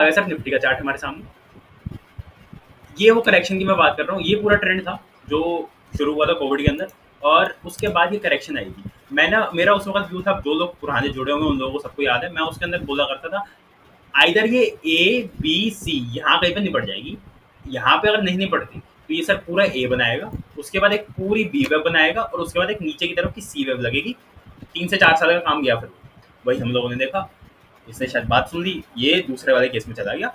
Sir Nifty का chart हमारे सामने, ये वो करेक्शन की मैं बात कर रहा हूँ। ये पूरा ट्रेंड था जो शुरू हुआ था कोविड के अंदर, और उसके बाद ये करेक्शन आई थी। मैं ना, मेरा उस वक्त व्यू था, जो लोग पुराने जुड़े होंगे उन लोगों को सबको याद है, मैं उसके अंदर बोला करता था आइदर ये ए बी सी यहाँ कहीं पे निपट जाएगी, यहाँ पे अगर नहीं निपटती तो ये सर पूरा ए बनाएगा, उसके बाद एक पूरी बी वेब बनाएगा, और उसके बाद एक नीचे की तरफ की सी वेब लगेगी। 3 से 4 साल का काम गया, फिर वही हम लोगों ने देखा। इसने शायद बात सुन ली, ये दूसरे वाले केस में चला गया,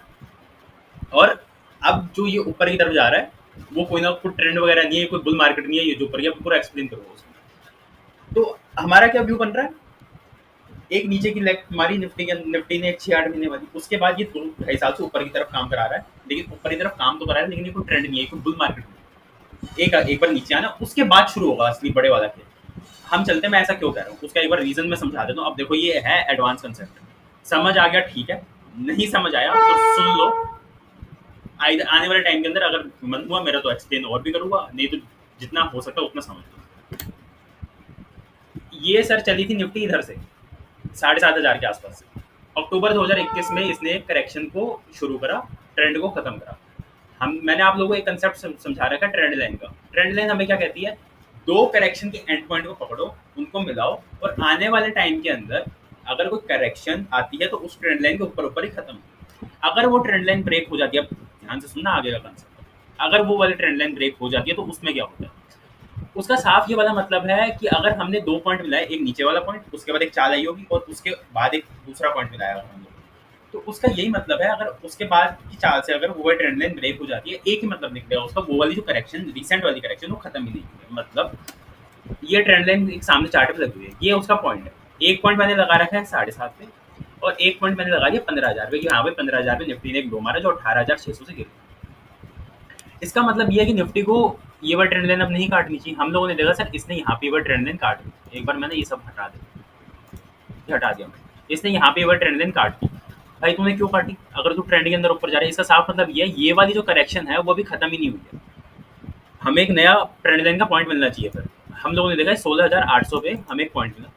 और अब जो ये ऊपर की तरफ जा रहा है वो कोई ना कोई ट्रेंड वगैरह नहीं है, कोई बुल मार्केट नहीं है, ये जो ऊपर गया पूरा एक्सप्लेन करूँगा उसमें। तो हमारा क्या व्यू बन रहा है, एक नीचे की लेग हमारी निफ्टी ने 6-8 महीने वाली, उसके बाद ये 2-2.5 साल से ऊपर की तरफ काम करा रहा है, लेकिन ऊपर की तरफ काम तो करा रहा है, लेकिन ये कोई ट्रेंड नहीं है, कोई बुल मार्केट नहीं है। एक बार नीचे आना, उसके बाद शुरू होगा असली बड़े वाला खेल। हम चलते हैं, मैं ऐसा क्यों कह रहा हूँ उसका एक बार रीजन मैं समझा देता हूँ। अब देखो, ये है एडवांस कंसेप्ट, समझ आ गया ठीक है, नहीं समझ आया तो सुन लो, आने वाले टाइम के अंदर अगर मन हुआ मेरा तो एक्सप्लेन और भी करूंगा, नहीं तो जितना हो सकता है उतना समझ लो। ये सर चली थी निफ्टी इधर से 7,500 के आसपास से, अक्टूबर 2021 में इसने करेक्शन को शुरू करा, ट्रेंड को खत्म करा। मैंने आप लोगों को एक कंसेप्ट समझा रखा है ट्रेंड लाइन का। ट्रेंड लाइन हमें क्या कहती है, दो करेक्शन के एंड पॉइंट को पकड़ो, उनको मिलाओ, और आने वाले टाइम के अंदर अगर कोई करेक्शन आती है तो उस ट्रेंड लाइन के ऊपर ऊपर ही खत्म। अगर वो ट्रेंड लाइन ब्रेक हो जाती है, ध्यान से सुनना आगे का कंसेप्ट, अगर वो वाली ट्रेंड लाइन ब्रेक हो जाती है तो उसमें क्या होता है, उसका साफ ये वाला मतलब है कि अगर हमने 2 पॉइंट मिलाए, एक नीचे वाला पॉइंट, उसके बाद एक चाल आई होगी, और उसके बाद एक दूसरा पॉइंट मिलाया होगा हम लोगों ने, तो उसका यही मतलब है, अगर उसके बाद की चाल से अगर वो ट्रेंड लाइन ब्रेक हो जाती है, एक ही मतलब निकलेगा उसका, वो वाली जो करेक्शन, रिसेंट वाली करेक्शन, वो खत्म ही नहीं हुई। मतलब ये ट्रेंड लाइन एक सामने चार्ट पे लगी हुई है, ये उसका पॉइंट है। एक पॉइंट मैंने लगा रखा है 7.5 पे, और एक पॉइंट मैंने लगा दिया 15,000 पे, कि हाँ भाई 15,000 पे निफ्टी ने एक लो मारा जो 18,600 से गिर। इसका मतलब ये है कि निफ्टी को ये वाला ट्रेंड लाइन अब नहीं काटनी चाहिए। हम लोगों ने देखा सर, इसने यहाँ पे ये वाला ट्रेंड लाइन काट दी। एक बार मैंने ये सब हटा दिया, इसने यहाँ पे ये वाला ट्रेंड लाइन काट दी। भाई तूने क्यों काटी, अगर तू ट्रेंड के अंदर ऊपर जा रहा है, इसका साफ मतलब ये वाली जो करेक्शन है वो अभी खत्म ही नहीं हुई है, हमें एक नया ट्रेंड लाइन का पॉइंट मिलना चाहिए। फिर हम लोगों ने देखा 16,800 पे हमें एक पॉइंट मिला,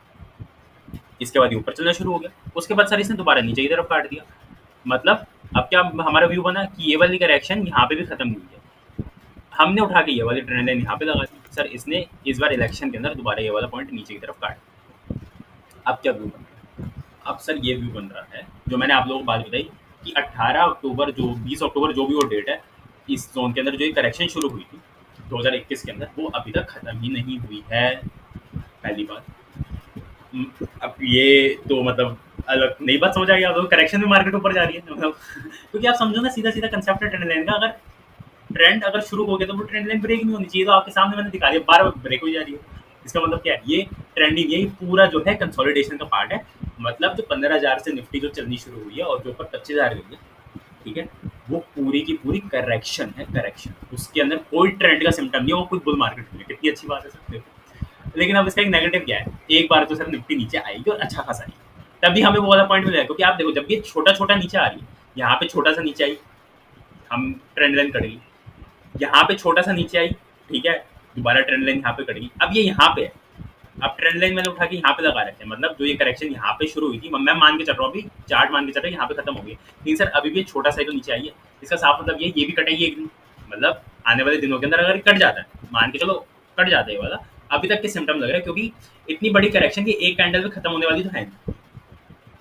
इसके बाद ये ऊपर चलना शुरू हो गया, उसके बाद सर इसने दोबारा नीचे की तरफ काट दिया। मतलब अब क्या हमारा व्यू बना कि ये वाली करेक्शन यहाँ पे भी खत्म नहीं हुई है, हमने उठा के ये वाली ट्रेंड लाइन यहाँ पे लगा दी। सर इसने इस बार इलेक्शन के अंदर दोबारा ये वाला पॉइंट नीचे की तरफ काट दिया। अब क्या व्यू बन रहा है, अब सर ये व्यू बन रहा है जो मैंने आप लोगों को बात बताई कि 18 अक्टूबर जो 20 अक्टूबर जो भी वो डेट है, इस जोन के अंदर जो ये करेक्शन शुरू हुई थी 2021 के अंदर, वो अभी तक खत्म ही नहीं हुई है। पहली बात, अब ये तो मतलब अलग नई बात समझ आ गई आप लोग, करेक्शन में मार्केट ऊपर जा रही है मतलब क्योंकि आप समझो ना, सीधा सीधा कंसेप्ट है ट्रेंड लाइन का, अगर ट्रेंड अगर शुरू हो गया तो वो ट्रेंड लाइन ब्रेक नहीं होनी चाहिए, तो आपके सामने मैंने दिखा दिया, बार बार ब्रेक हो जा रही है। इसका मतलब क्या है, ये ट्रेंडिंग, ये पूरा जो है कंसोलिडेशन का पार्ट है। मतलब जो 15,000 से निफ्टी जो चलनी शुरू हुई है और जो ऊपर 25,000 गई है, ठीक है, वो पूरी की पूरी करेक्शन है, करेक्शन, उसके अंदर कोई ट्रेंड का सिम्टम नहीं है, वो कुछ बुल मार्केट नहीं है। कितनी अच्छी बात है सर। लेकिन अब इसका एक नेगेटिव क्या है, एक बार तो सर निफ्टी नीचे आएगी और अच्छा खासा आएगी, तभी हमें वो वाला पॉइंट मिलेगा। क्योंकि आप देखो, जब ये छोटा छोटा नीचे आ रही है, यहाँ पे छोटा सा नीचे आई, हम ट्रेंड लाइन कटेगी, यहाँ पे छोटा सा नीचे आई, ठीक है, दोबारा ट्रेंड लाइन यहाँ पे कटेगी, अब ये यहाँ पे है। अब ट्रेंड लाइन मैंने उठा के यहाँ पे लगा रखे हैं, मतलब जो ये करेक्शन यहाँ पे शुरू हुई थी, मैं मान के चल रहा हूँ, अभी चार्ट मान के चल रहा है यहाँ पे खत्म हो गई, लेकिन सर अभी भी छोटा सा तो नीचे आई है। इसका साफ मतलब ये भी कटेगी एक दिन, मतलब आने वाले दिनों के अंदर अगर कट जाता है, मान के चलो कट जाता है ये वाला, अभी तक के सिम्टम लग रहा है, क्योंकि इतनी बड़ी करेक्शन की एक कैंडल में खत्म होने वाली तो है नहीं,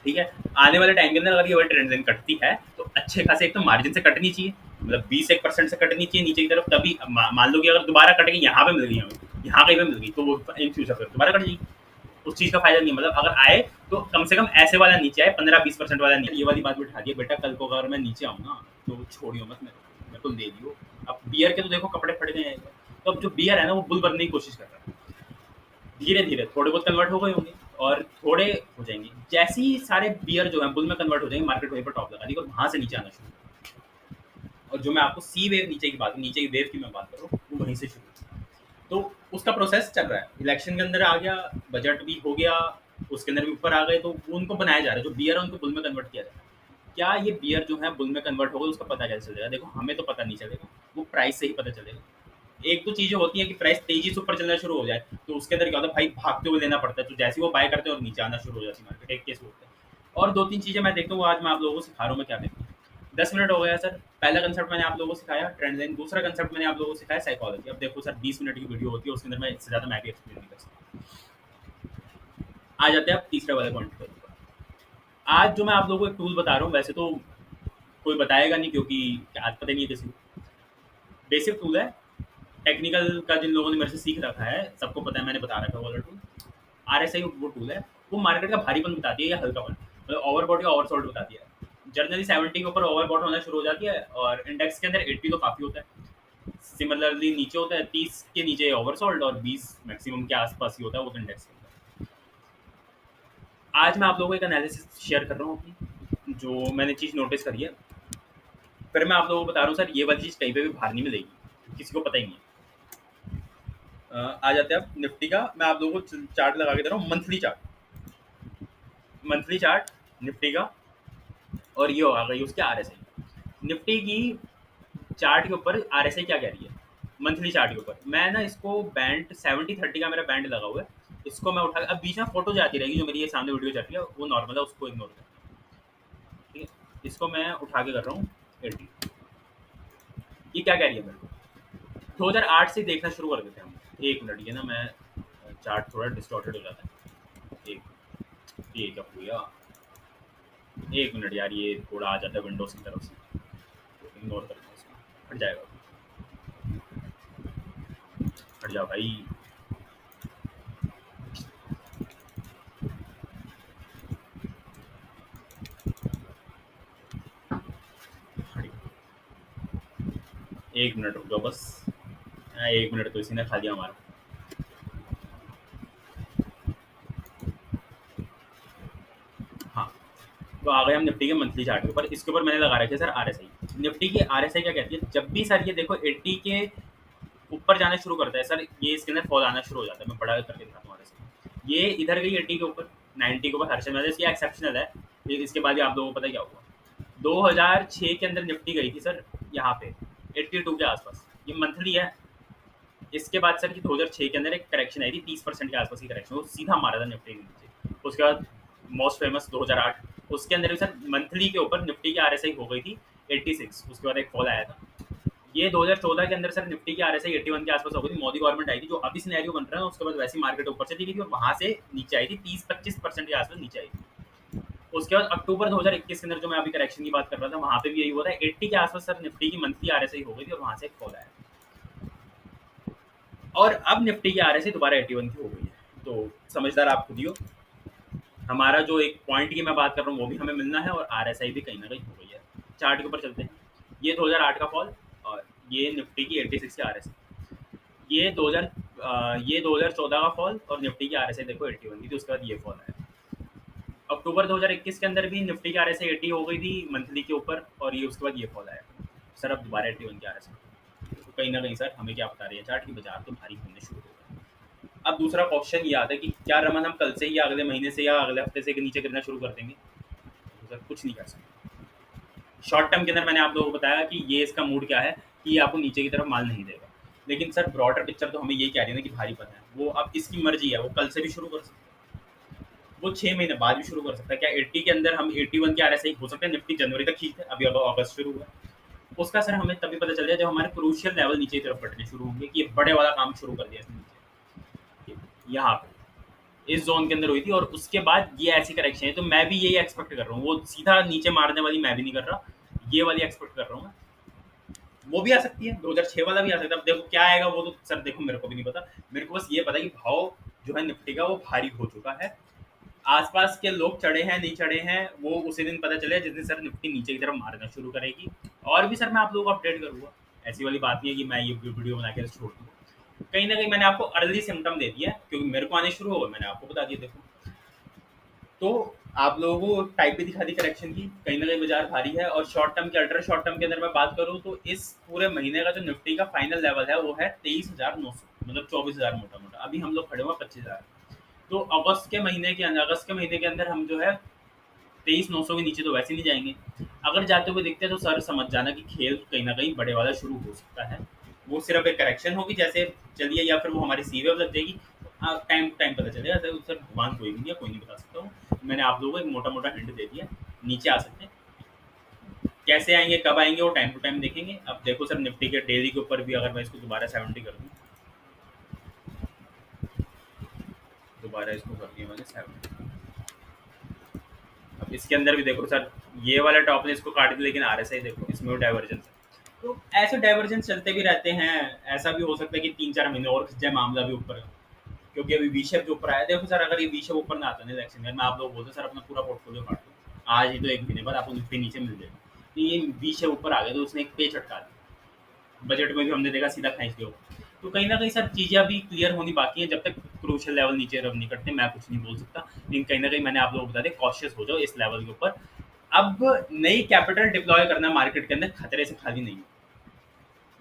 ठीक है। आने वाले टाइम के अंदर अगर ये वाली ट्रेंड लाइन कटती है तो अच्छे खासे एक तो मार्जिन से कटनी चाहिए, मतलब 20-1% से कटनी चाहिए नीचे की तरफ, तभी मान लो कि अगर दोबारा कटेगी, यहाँ पे मिल गई हमें, यहाँ कहीं पे मिल गई, तो वो इन फ्यूचर फिर दोबारा कट जाएगी, उस चीज़ का फायदा नहीं है। मतलब अगर आए तो कम से कम ऐसे वाला नीचे आए, 15-20% वाला नहीं। ये वाली बात बिठा दी बेटा, कल को अगर मैं नीचे आऊँ ना तो छोड़ियो मत, मेरे को ले लियो। अब बियर के तो देखो कपड़े फट गए हैं, तो अब जो बियर है ना वो बुल बनने की कोशिश कर रहा है, धीरे धीरे थोड़े बहुत कन्वर्ट हो गए होंगे और थोड़े हो जाएंगे, जैसे ही सारे बियर जो है बुल में कन्वर्ट हो जाएंगे, मार्केट वहीं पर टॉप लगा देगी और वहां से नीचे आना शुरू। और जो मैं आपको सी वेव नीचे की बात, नीचे की वेव की मैं बात कर रहा हूँ, वो वहीं से शुरू। तो उसका प्रोसेस चल रहा है, इलेक्शन के अंदर आ गया, बजट भी हो गया, उसके अंदर भी ऊपर आ गए, तो उनको बनाया जा रहा है, जो बियर है उनको बुल में कन्वर्ट किया जा रहा है। क्या ये बियर जो है बुल में कन्वर्ट होगा, उसका पता कैसे चलेगा? देखो हमें तो पता नहीं चलेगा, वो प्राइस से ही पता चलेगा। एक तो चीजें होती है कि प्राइस तेजी से ऊपर चलना शुरू हो जाए, तो उसके अंदर क्या होता है, भाई भागते हुए लेना पड़ता है, तो जैसे वो बाय करते हैं और नीचे आना शुरू हो जाती है मार्केट, एक केस होता है। और 2-3 चीजें मैं देखता हूँ, आज मैं आप लोगों को सिखा रहा हूँ मैं क्या देखता हूँ। 10 मिनट हो गया सर। पहला कंसेप्ट मैंने आप लोगों को सिखाया ट्रेंड लाइन, दूसरा कंसेप्ट मैंने आप लोगों को सिखाया साइकोलॉजी। अब देखो सर 20 मिनट की वीडियो होती है, उसके अंदर मैं इससे ज़्यादा मैं भी एक्सप्लेन नहीं कर सकता। आ जाते हैं आप तीसरे वाले पॉइंट पर। आज जो मैं आप लोगों को एक टूल बता रहा हूँ, वैसे तो कोई बताएगा नहीं क्योंकि आज पता नहीं है किसी को। बेसिक टूल है, टेक्निकल का जिन लोगों ने मेरे से सीख रखा है सबको पता है, मैंने बता रखा है वाला टूल। RSI वो टूल है, वो मार्केट का भारीपन बताती है या हल्कापन, मतलब ओवरबॉट या ओवरसोल्ड बताती है। जनरली 70 के ऊपर ओवरबॉट होना शुरू हो जाती है, और इंडेक्स के अंदर 80 तो काफ़ी होता है। सिमिलरली नीचे होता है 30 के नीचे ओवरसोल्ड, और 20 मैक्सिमम के आसपास ही होता है वो इंडेक्स के अंदर। आज मैं आप लोगों को एक एनालिसिस शेयर कर रहा हूँ अपनी, जो मैंने चीज़ नोटिस करी है। फिर मैं आप लोगों को बता रहा हूँ सर ये वाली चीज़ कहीं पे भी बाहर नहीं मिलेगी, किसी को पता ही नहीं है। आ जाते हैं अब निफ्टी का, मैं आप लोगों को चार्ट लगा के दे रहा हूँ, monthly chart. Monthly chart Nifty का, और ये आ गई उसके RSI। निफ्टी की चार्ट के ऊपर RSI क्या कह रही है मंथली चार्ट के ऊपर। मैं ना इसको बैंड 70-30 का मेरा बैंड लगा हुआ है, इसको मैं उठा, अब बीच में फोटो जाती रहेगी, जो मेरी ये सामने वीडियो चल रही है वो नॉर्मल है, उसको इग्नोर कर। ठीक है, इसको मैं उठा के कर रहा हूँ 80। ये क्या कह रही है मेरे को, 2008 से देखना शुरू कर देते हैं हम। एक मिनट, ये ना मैं चार्ट थोड़ा डिस्टॉर्टेड हो जाता है। एक ये क्या हुआ, एक मिनट यार, ये थोड़ा आ जाता है विंडोज की तरफ से, तो इग्नोर कर दो इसको, हट जाएगा। हट जाओ भाई। एक मिनट रुक जाओ बस। हाँ, एक मिनट तो इसी ने खा लिया हमारा। हाँ, तो आ गए हम निफ्टी के मंथली चार्ट के ऊपर। इसके ऊपर मैंने लगा रखा है सर RSI। निफ्टी की RSI क्या कहती है, जब भी सर ये देखो 80 के ऊपर जाना शुरू करता है सर, ये इसके अंदर फॉल आना शुरू हो जाता है। मैं बड़ा करके दिखाता हूँ RSI। ये इधर गई 80 के ऊपर, 90 के ऊपर, हर समय इसकी एक्सेप्शनल है। इसके बाद आप लोगों को पता क्या हुआ, 2006 के अंदर निफ्टी गई थी सर यहाँ पे 82 के आसपास, ये मंथली है। इसके बाद सर कि 2006 के अंदर एक करेक्शन आई थी 30% के आसपास की करेक्शन, वो सीधा मारा था निफ्टी के नीचे। उसके बाद मोस्ट फेमस 2008, उसके अंदर भी सर मंथली के ऊपर निफ्टी की RSI हो गई थी 86, उसके बाद एक फॉल आया था। ये 2014 के अंदर सर निफ्टी की RSI 81 के आसपास हो गई थी। मोदी गवर्नमेंट आई थी, जो अभी सिनेरियो बन रहा है उसके बाद वैसी मार्केट ऊपर चली गई थी, और वहां से नीचे आई थी 30-25% के आसपास नीचे आई थी। उसके बाद अक्टूबर 2021 के अंदर जो मैं अभी करेक्शन की बात कर रहा था, वहां पे भी यही हुआ था, 80 के आसपास सर निफ्टी की मंथली RSI हो गई थी, और वहां से एक फॉल आया। और अब निफ्टी की RSI दोबारा 81 की हो गई है। तो समझदार आप खुद ही हो, हमारा जो एक पॉइंट की मैं बात कर रहा हूँ वो भी हमें मिलना है, और RSI भी कहीं ना कहीं हो गई है। चार्ट के ऊपर चलते हैं, ये 2008 का फॉल, और ये निफ्टी की 86 की RSI। ये 2014 का फॉल, और निफ्टी की RSI देखो 81 की थी, उसके बाद ये फॉल आया। अक्टूबर 2021 के अंदर भी निफ्टी की RSI 80 हो गई थी मंथली के ऊपर, और ये उसके बाद ये फॉल आया सर, अब दोबारा 81 की RSI। तो कहीं ना कहीं सर हमें क्या बता रही है चार्ट की, बाजार तो भारी होने शुरू हो गए। अब दूसरा क्वेश्चन ये आता है कि क्या रमन हम कल से ही या अगले महीने से या अगले हफ्ते से नीचे गिरना शुरू कर देंगे। तो सर कुछ नहीं कर सकते। शॉर्ट टर्म के अंदर मैंने आप लोगों को बताया कि ये इसका मूड क्या है, कि ये आपको नीचे की तरफ माल नहीं देगा। लेकिन सर ब्रॉडर पिक्चर तो हमें ये कह रही है ना कि भारी पता है, वो अब इसकी मर्जी है, वो कल से भी शुरू कर सकता है, वो 6 महीने बाद भी शुरू कर सकता है। क्या 80 के अंदर हम 81 के RSI हो सकते हैं, निफ्टी जनवरी तक खींचते हैं, अभी अगस्त शुरू हुआ है। उसका सर हमें तभी पता चल जाए जब हमारे क्रूशियल लेवल नीचे की तरफ फटने शुरू होंगे, कि ये बड़े वाला काम शुरू कर दिया इसने नीचे, यहाँ पे इस जोन के अंदर हुई थी, और उसके बाद ये ऐसी करेक्शन है। तो मैं भी यही एक्सपेक्ट कर रहा हूँ, वो सीधा नीचे मारने वाली मैं भी नहीं कर रहा, ये वाली एक्सपेक्ट कर रहा हूँ मैं। वो भी आ सकती है, 2006 वाला भी आ सकता है। अब देखो क्या आएगा वो तो सर देखो मेरे को भी नहीं पता। मेरे को बस ये पता है कि भाव जो है निफ्टी का वो भारी हो चुका है। आसपास के लोग चढ़े हैं नहीं चढ़े हैं वो उसी दिन पता चले जिस दिन सर निफ्टी नीचे की तरफ मारना शुरू करेगी। और भी सर मैं आप लोगों को अपडेट करूंगा, ऐसी वाली बात नहीं है कि मैं ये वीडियो बना के छोड़ दूँ। कहीं ना कहीं मैंने आपको अर्ली सिम्टम दे दिया है, क्योंकि मेरे को आने शुरू हो गए, मैंने आपको बता दिया। देखो तो आप लोगों को टाइप भी दिखा दी करेक्शन की, कहीं ना कहीं बाजार भारी है। और शॉर्ट टर्म के अल्ट्रा शॉर्ट टर्म के अंदर मैं बात करूँ तो इस पूरे महीने का जो निफ्टी का फाइनल लेवल है वो है 23,900, मतलब 24,000 मोटा मोटा। अभी हम लोग खड़े हुए 25,000। तो अगस्त के महीने के अंदर हम जो है 23,900 के नीचे तो वैसे नहीं जाएंगे। अगर जाते हुए दिखते हैं तो सर समझ जाना कि खेल कहीं ना कहीं बड़े वाला शुरू हो सकता है। वो सिर्फ एक करेक्शन होगी जैसे चलिए, या फिर वो हमारी सी वेव लग जाएगी। टाइम टाइम पता चलेगा सर, सर भगवान कोई भी नहीं है, कोई नहीं बता सकता हूँ। मैंने आप लोगों को एक मोटा मोटा हिंट दे दिया, नीचे आ सकते हैं। कैसे आएंगे, कब आएंगे, वो टाइम टू टाइम देखेंगे। अब देखो सर, निफ्टी के डेली के ऊपर भी अगर मैं इसको दोबारा 70 कर दूँ, दोबारा इसको कर दिया मैंने 70। अब इसके अंदर भी देखो सर, ये वाला टॉप ने इसको काट दिया, लेकिन आरएसआई देखो इसमें भी डाइवर्जेंस है। तो ऐसे डाइवर्जेंस चलते भी रहते हैं। ऐसा भी हो सकता है कि 3-4 महीने और खिंच जाए मामला भी ऊपर, क्योंकि अभी वी शेप जो ऊपर आया, देखो सर अगर ये वी शेप ऊपर ना आता ना इलेक्शन में, आप लोग बोलते सर अपना पूरा पोर्टफोलियो काट दो, आज ही तो 1 महीने बाद आपको निफ्टी नीचे मिल जाएगी। तो ये वी शेप ऊपर आ गया तो उसने एक पे चटका दिया, बजट में भी हमने देखा सीधा खींच दिया। तो कहीं ना कहीं सर चीज़ें अभी क्लियर होनी बाकी है, जब तक क्रूशियल लेवल नीचे रब नहीं करते मैं कुछ नहीं बोल सकता। लेकिन कहीं ना कहीं मैंने आप लोगों को बता दिया, कॉशियस हो जाओ इस लेवल के ऊपर। अब नई कैपिटल डिप्लॉय करना मार्केट के अंदर खतरे से खाली नहीं है,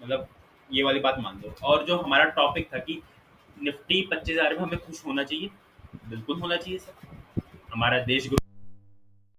मतलब ये वाली बात मान लो। और जो हमारा टॉपिक था कि निफ्टी 25,000 में हमें खुश होना चाहिए, बिल्कुल होना चाहिए सर। हमारा देश